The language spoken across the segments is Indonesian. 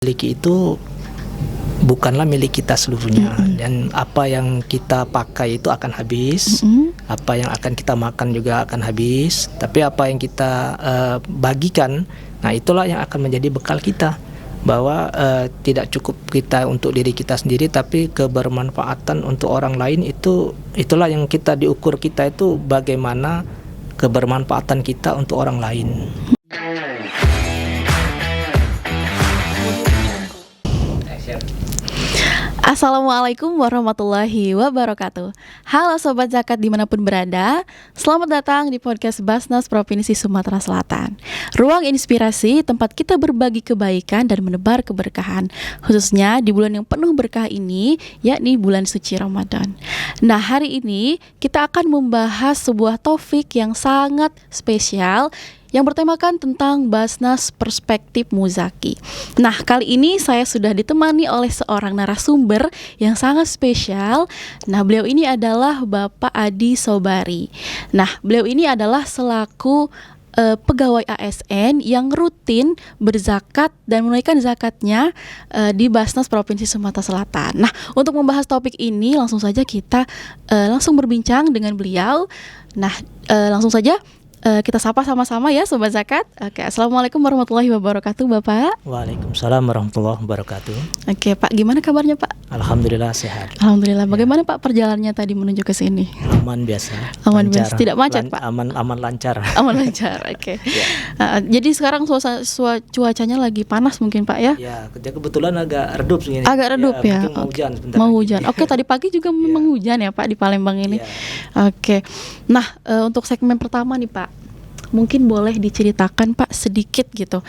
miliki itu bukanlah milik kita seluruhnya, dan apa yang kita pakai itu akan habis, apa yang akan kita makan juga akan habis, tapi apa yang kita bagikan, nah itulah yang akan menjadi bekal kita, bahwa tidak cukup kita untuk diri kita sendiri, tapi kebermanfaatan untuk orang lain, itulah yang kita diukur kita itu bagaimana kebermanfaatan kita untuk orang lain. Assalamualaikum warahmatullahi wabarakatuh. Halo Sobat Zakat dimanapun berada, selamat datang di podcast Basnas Provinsi Sumatera Selatan. Ruang inspirasi tempat kita berbagi kebaikan dan menebar keberkahan, khususnya di bulan yang penuh berkah ini, yakni bulan suci Ramadan. Nah, hari ini kita akan membahas sebuah topik yang sangat spesial yang bertemakan tentang Basnas Perspektif Muzaki. Nah, kali ini saya sudah ditemani oleh seorang narasumber yang sangat spesial. Nah, beliau ini adalah Bapak Adi Sobari. Nah, beliau ini adalah selaku pegawai ASN yang rutin berzakat dan menunaikan zakatnya di Basnas Provinsi Sumatera Selatan. Nah, untuk membahas topik ini langsung saja kita langsung berbincang dengan beliau. Nah, langsung saja kita sapa sama-sama ya Sobat Zakat. Oke, Assalamualaikum warahmatullahi wabarakatuh Bapak. Waalaikumsalam warahmatullahi wabarakatuh. Oke Pak, gimana kabarnya Pak? Alhamdulillah sehat. Alhamdulillah. Bagaimana Pak perjalanannya tadi menuju ke sini? Aman biasa. Aman Lancar. biasa, tidak macet Pak? Aman lancar. Aman lancar, oke. Jadi sekarang cuacanya lagi panas mungkin Pak ya? Ya, kebetulan agak redup segini. Agak redup ya. Mungkin mau hujan sebentar. Mau hujan. Oke, tadi pagi juga memang hujan ya Pak di Palembang ini. Oke. Nah, untuk segmen pertama nih Pak, mungkin boleh diceritakan Pak sedikit gitu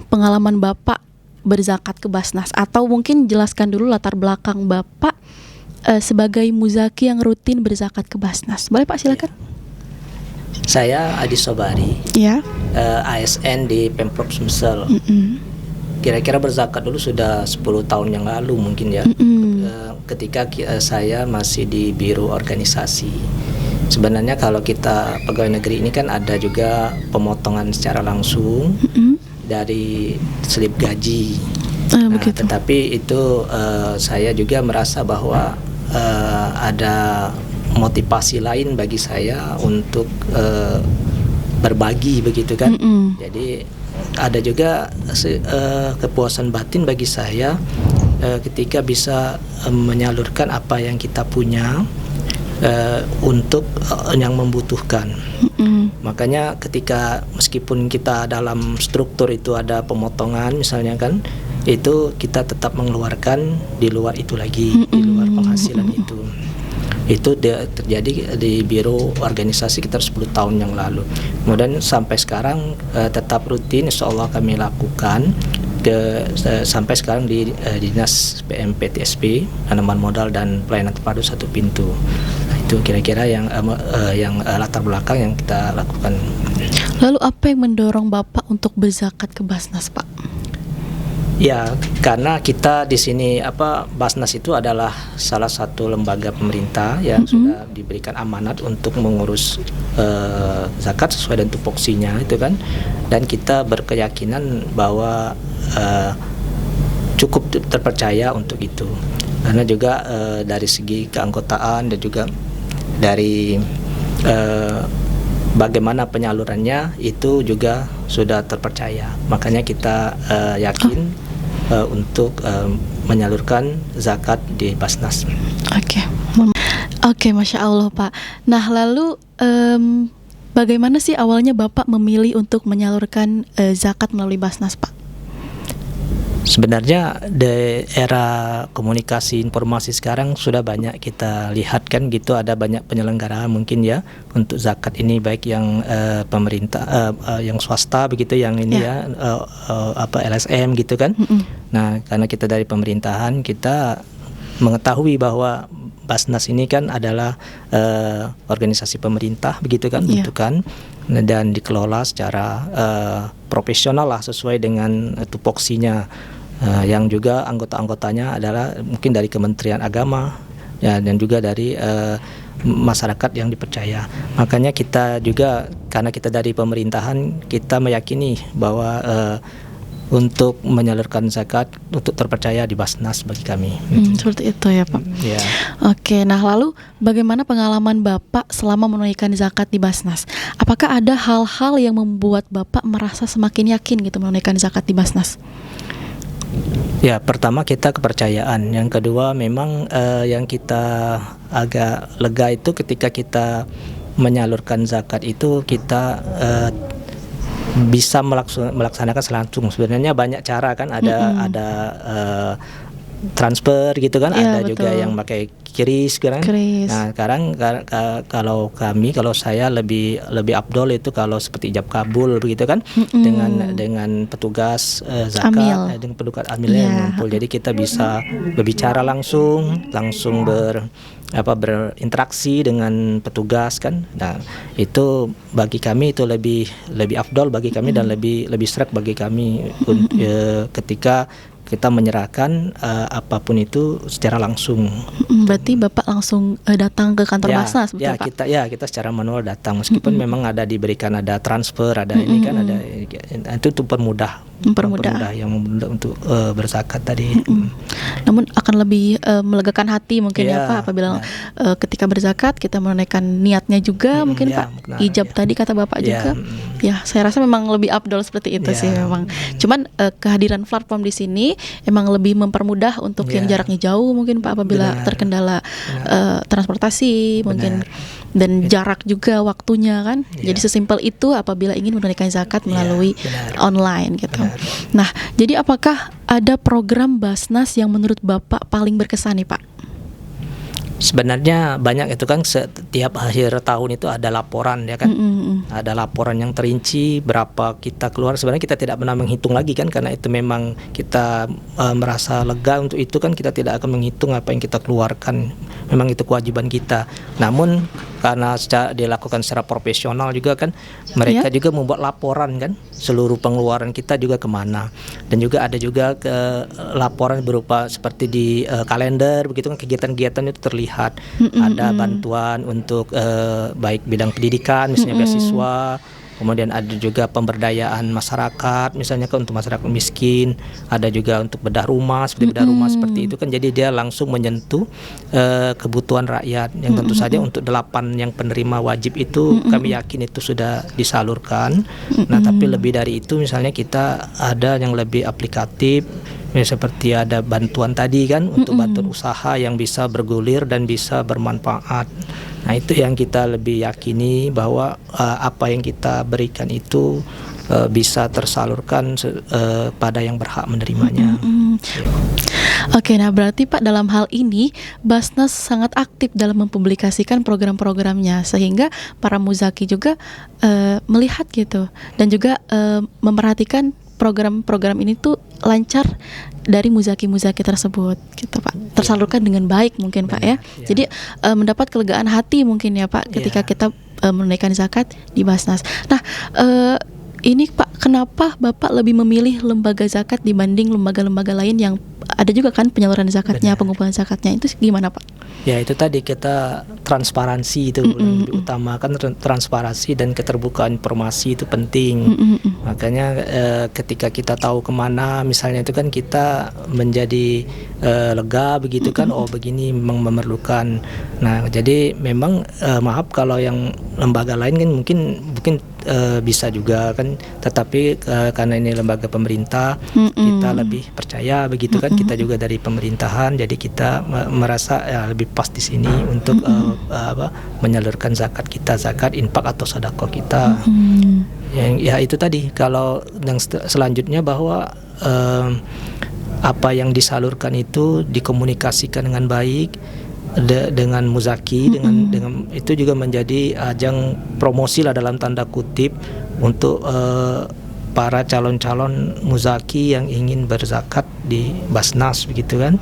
pengalaman Bapak berzakat ke Basnas, atau mungkin jelaskan dulu latar belakang Bapak sebagai muzaki yang rutin berzakat ke Basnas. Boleh Pak, silakan. Saya Adi Sobari. Ya. ASN di Pemprov Sumsel. Kira-kira berzakat dulu sudah 10 tahun yang lalu mungkin ya. Ketika saya masih di biro organisasi. Sebenarnya kalau kita pegawai negeri ini kan ada juga pemotongan secara langsung dari slip gaji. Tetapi itu saya juga merasa bahwa ada motivasi lain bagi saya untuk berbagi begitu kan. Jadi ada juga kepuasan batin bagi saya ketika bisa menyalurkan apa yang kita punya untuk yang membutuhkan. Makanya ketika meskipun kita dalam struktur itu ada pemotongan misalnya kan, itu kita tetap mengeluarkan di luar itu lagi, di luar penghasilan itu. Itu terjadi di biro organisasi sekitar 10 tahun yang lalu. Kemudian sampai sekarang tetap rutin insya Allah kami lakukan sampai sekarang di Dinas PMPTSP, Penanaman Modal dan Pelayanan Terpadu Satu Pintu. Nah, itu kira-kira yang latar belakang yang kita lakukan. Lalu apa yang mendorong Bapak untuk berzakat ke Basnas Pak? Ya, karena kita di sini Basnas itu adalah salah satu lembaga pemerintah yang sudah diberikan amanat untuk mengurus zakat sesuai dengan tupoksinya itu kan, dan kita berkeyakinan bahwa cukup terpercaya untuk itu, karena juga dari segi keanggotaan dan juga dari bagaimana penyalurannya itu juga sudah terpercaya. Makanya kita yakin untuk menyalurkan zakat di Basnas. Oke, Masya Allah Pak. Nah, lalu bagaimana sih awalnya Bapak memilih untuk menyalurkan zakat melalui Basnas Pak? Sebenarnya di era komunikasi informasi sekarang sudah banyak kita lihat kan gitu, ada banyak penyelenggara mungkin ya untuk zakat ini, baik yang pemerintah, yang swasta begitu, yang ini LSM gitu kan. Nah, karena kita dari pemerintahan, kita mengetahui bahwa Basnas ini kan adalah organisasi pemerintah begitu kan, bentukan dan dikelola secara profesional lah sesuai dengan tupoksinya, yang juga anggota-anggotanya adalah mungkin dari Kementerian Agama ya, dan juga dari masyarakat yang dipercaya. Makanya kita juga, karena kita dari pemerintahan, kita meyakini bahwa untuk menyalurkan zakat untuk terpercaya di Basnas bagi kami. Seperti itu ya Pak. Ya. Oke, nah lalu bagaimana pengalaman Bapak selama menunaikan zakat di Basnas? Apakah ada hal-hal yang membuat Bapak merasa semakin yakin gitu menunaikan zakat di Basnas? Ya, pertama kita kepercayaan. Yang kedua memang yang kita agak lega itu ketika kita menyalurkan zakat itu kita bisa melaksanakan langsung. Sebenarnya banyak cara kan, ada transfer gitu kan, Ya, ada betul. juga yang pakai QRIS kan. Nah, sekarang kalau saya lebih afdol itu kalau seperti ijab kabul begitu kan, dengan petugas zakat, dengan petugas amilnya yang ngumpul. Jadi kita bisa berbicara langsung berinteraksi dengan petugas kan. Nah, itu bagi kami itu lebih afdol bagi kami dan lebih serak bagi kami ketika kita menyerahkan apapun itu secara langsung. Berarti Bapak langsung datang ke kantor Basnas, betul Pak? Kita secara manual datang, meskipun memang ada transfer, ada ini kan, ada itu mempermudah untuk berzakat tadi. Namun akan lebih melegakan hati mungkin ya Pak apabila ketika berzakat kita menunaikan niatnya juga mungkin Pak. Ijab tadi kata Bapak juga. Ya, saya rasa memang lebih afdol seperti itu sih memang. Cuman kehadiran platform di sini emang lebih mempermudah untuk yang jaraknya jauh mungkin Pak, apabila terkendala transportasi mungkin dan jarak juga waktunya kan. Jadi sesimpel itu apabila ingin menunaikan zakat melalui online gitu. Nah, jadi apakah ada program Basnas yang menurut Bapak paling berkesan nih Pak? Sebenarnya banyak itu kan, setiap akhir tahun itu ada laporan ya kan. Ada laporan yang terinci berapa kita keluar. Sebenarnya kita tidak pernah menghitung lagi kan, karena itu memang kita merasa lega untuk itu kan, kita tidak akan menghitung apa yang kita keluarkan. Memang itu kewajiban kita. Namun karena dilakukan secara profesional juga kan, mereka juga membuat laporan kan, seluruh pengeluaran kita juga kemana. Dan juga ada juga laporan berupa seperti di kalender begitu kan, kegiatan-kegiatan itu terlihat. Ada bantuan untuk baik bidang pendidikan misalnya beasiswa, kemudian ada juga pemberdayaan masyarakat misalnya kan untuk masyarakat miskin, ada juga untuk bedah rumah seperti itu kan. Jadi dia langsung menyentuh kebutuhan rakyat yang tentu saja untuk 8 yang penerima wajib itu kami yakin itu sudah disalurkan. Nah, tapi lebih dari itu misalnya kita ada yang lebih aplikatif, seperti ada bantuan tadi kan, untuk bantuan usaha yang bisa bergulir dan bisa bermanfaat. Nah, itu yang kita lebih yakini bahwa apa yang kita berikan itu bisa tersalurkan pada yang berhak menerimanya. Oke, nah berarti Pak dalam hal ini Basnas sangat aktif dalam mempublikasikan program-programnya, sehingga para muzaki juga melihat gitu dan juga memperhatikan program-program ini tuh lancar dari muzaki-muzaki tersebut gitu Pak, tersalurkan dengan baik mungkin Pak ya. Jadi mendapat kelegaan hati mungkin ya Pak ketika kita menunaikan zakat di Basnas. Nah, ini Pak, kenapa Bapak lebih memilih lembaga zakat dibanding lembaga-lembaga lain yang ada juga kan penyaluran zakatnya, pengumpulan zakatnya, itu gimana Pak? Ya, itu tadi kita transparansi itu lebih utama kan, transparansi dan keterbukaan informasi itu penting. Makanya ketika kita tahu kemana misalnya itu kan, kita menjadi lega begitu kan, oh begini memang memerlukan. Nah, jadi memang maaf kalau yang lembaga lain kan mungkin bisa juga kan, tetapi karena ini lembaga pemerintah, kita lebih percaya begitu kan, kita juga dari pemerintahan, jadi kita merasa lebih pas di sini untuk menyalurkan zakat kita, zakat, infak atau sedekah kita. Yang ya itu tadi, kalau yang selanjutnya bahwa apa yang disalurkan itu dikomunikasikan dengan baik dengan muzaki, dengan itu juga menjadi ajang promosi lah dalam tanda kutip untuk para calon-calon muzaki yang ingin berzakat di Basnas begitu kan.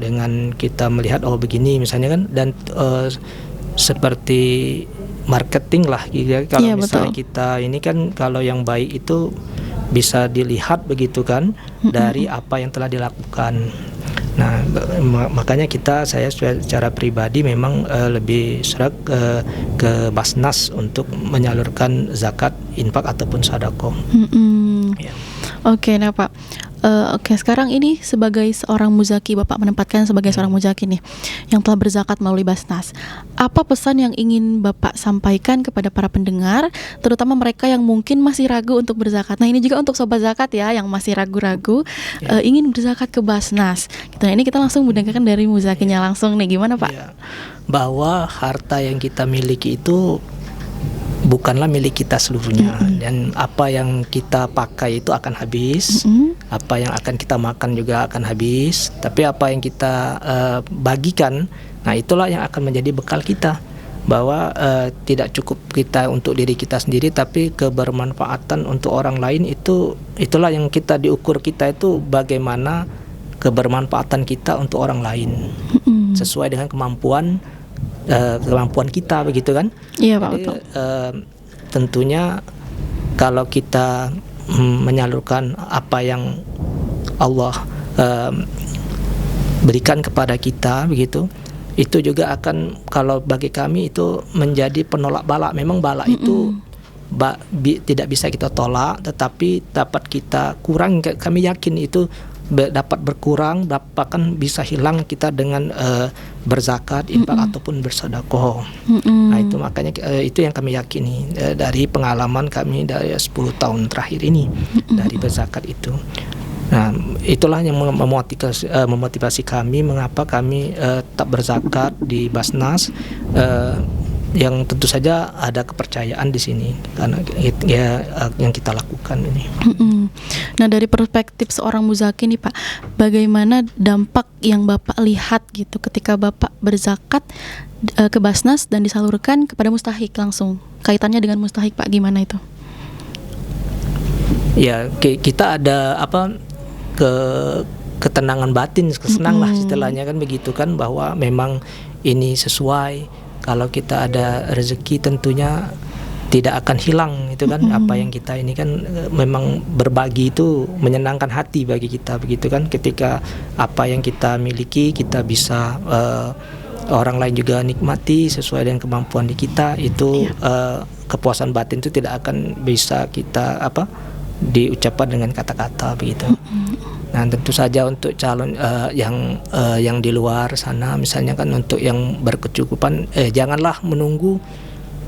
Dengan kita melihat oh begini misalnya kan, dan seperti marketing lah gitu. Kalau misalnya kita ini kan, kalau yang baik itu bisa dilihat begitu kan dari apa yang telah dilakukan. Nah, makanya saya secara pribadi memang lebih serak ke Basnas untuk menyalurkan zakat, infak ataupun sedekah. Oke, nah Pak. Oke, sekarang ini sebagai seorang muzaki, Bapak menempatkan sebagai seorang muzaki nih yang telah berzakat melalui Basnas. Apa pesan yang ingin Bapak sampaikan kepada para pendengar, terutama mereka yang mungkin masih ragu untuk berzakat? Nah, ini juga untuk sobat zakat ya yang masih ragu-ragu ingin berzakat ke Basnas. Gitu. Nah, ini kita langsung mendengarkan dari muzakinya langsung nih, gimana Pak? Ya, bahwa harta yang kita miliki itu bukanlah milik kita seluruhnya, dan apa yang kita pakai itu akan habis, apa yang akan kita makan juga akan habis, tapi apa yang kita bagikan, nah itulah yang akan menjadi bekal kita, bahwa tidak cukup kita untuk diri kita sendiri, tapi kebermanfaatan untuk orang lain, itulah yang kita diukur kita itu bagaimana kebermanfaatan kita untuk orang lain sesuai dengan kemampuan kita, begitu kan? Iya Pak. Jadi, tentunya kalau kita menyalurkan apa yang Allah berikan kepada kita, begitu, itu juga akan, kalau bagi kami itu menjadi penolak bala. Memang bala itu tidak bisa kita tolak, tetapi dapat kita kurang. Kami yakin itu dapat berkurang, bahkan bisa hilang kita dengan berzakat, infak ataupun bersedekah. Nah, itu makanya itu yang kami yakini dari pengalaman kami dari 10 tahun terakhir ini dari berzakat itu. Nah, itulah yang memotivasi kami mengapa kami tetap berzakat di Basnas, yang tentu saja ada kepercayaan di sini karena yang kita lakukan ini. Nah, dari perspektif seorang muzaki nih Pak, bagaimana dampak yang Bapak lihat gitu ketika Bapak berzakat ke Basnas dan disalurkan kepada mustahik langsung? Kaitannya dengan mustahik Pak, gimana itu? Ya, kita ada ketenangan batin, kesenang lah istilahnya kan begitu kan, bahwa memang ini sesuai. Kalau kita ada rezeki tentunya tidak akan hilang itu kan. Apa yang kita ini kan memang berbagi itu menyenangkan hati bagi kita, begitu kan. Ketika apa yang kita miliki kita bisa orang lain juga nikmati sesuai dengan kemampuan di kita, itu kepuasan batin itu tidak akan bisa kita diucapkan dengan kata-kata, begitu. Nah, tentu saja untuk calon yang di luar sana, misalnya kan untuk yang berkecukupan, janganlah menunggu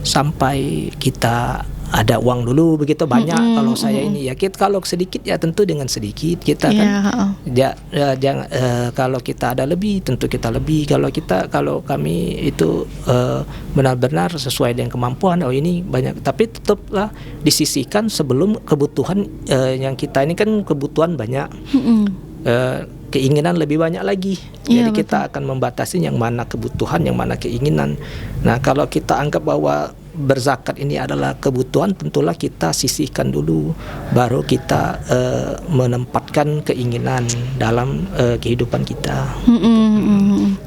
sampai kita ada uang dulu, begitu banyak. Kalau saya ini ya, kalau sedikit ya tentu dengan sedikit kita kan. Jangan kalau kita ada lebih tentu kita lebih. Kalau kami itu benar-benar sesuai dengan kemampuan. Oh ini banyak, tapi tetaplah disisihkan sebelum kebutuhan yang kita ini kan kebutuhan banyak. Keinginan lebih banyak lagi. Jadi kita akan membatasi yang mana kebutuhan, yang mana keinginan. Nah, kalau kita anggap bahwa berzakat ini adalah kebutuhan, tentulah kita sisihkan dulu, baru kita menempatkan keinginan dalam kehidupan kita.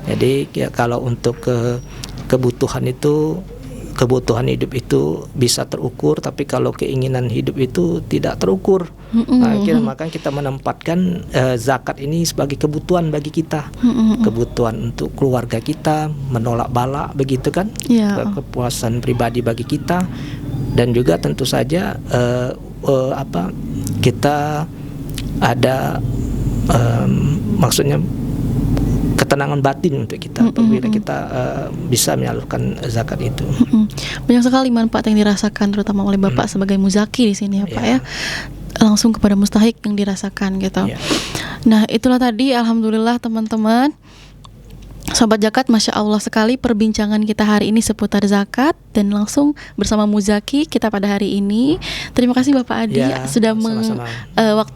Jadi kalau untuk kebutuhan itu, kebutuhan hidup itu bisa terukur, tapi kalau keinginan hidup itu tidak terukur. Makanya kita menempatkan zakat ini sebagai kebutuhan bagi kita, kebutuhan untuk keluarga kita, menolak bala, begitu kan, kepuasan pribadi bagi kita, dan juga tentu saja kita ada maksudnya ketenangan batin untuk kita apabila kita bisa menyalurkan zakat itu. Banyak sekali manfaat yang dirasakan terutama oleh Bapak sebagai muzaki di sini ya Pak ya. Langsung kepada mustahik yang dirasakan gitu. Nah, itulah tadi alhamdulillah teman-teman Sobat Zakat, Masya Allah sekali perbincangan kita hari ini seputar zakat, dan langsung bersama muzaki kita pada hari ini. Terima kasih Bapak Adi sudah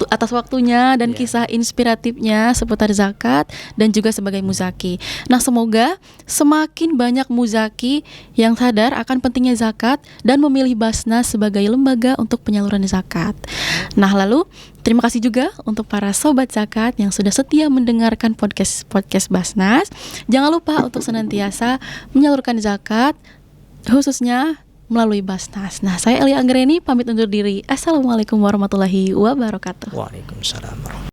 atas waktunya dan kisah inspiratifnya seputar zakat dan juga sebagai muzaki. Nah, semoga semakin banyak muzaki yang sadar akan pentingnya zakat dan memilih Basnas sebagai lembaga untuk penyaluran zakat. Nah, lalu terima kasih juga untuk para Sobat Zakat yang sudah setia mendengarkan podcast Basnas. Jangan lupa untuk senantiasa menyalurkan zakat, khususnya melalui Basnas. Nah, saya Elia Anggreni pamit undur diri. Assalamualaikum warahmatullahi wabarakatuh. Waalaikumsalam.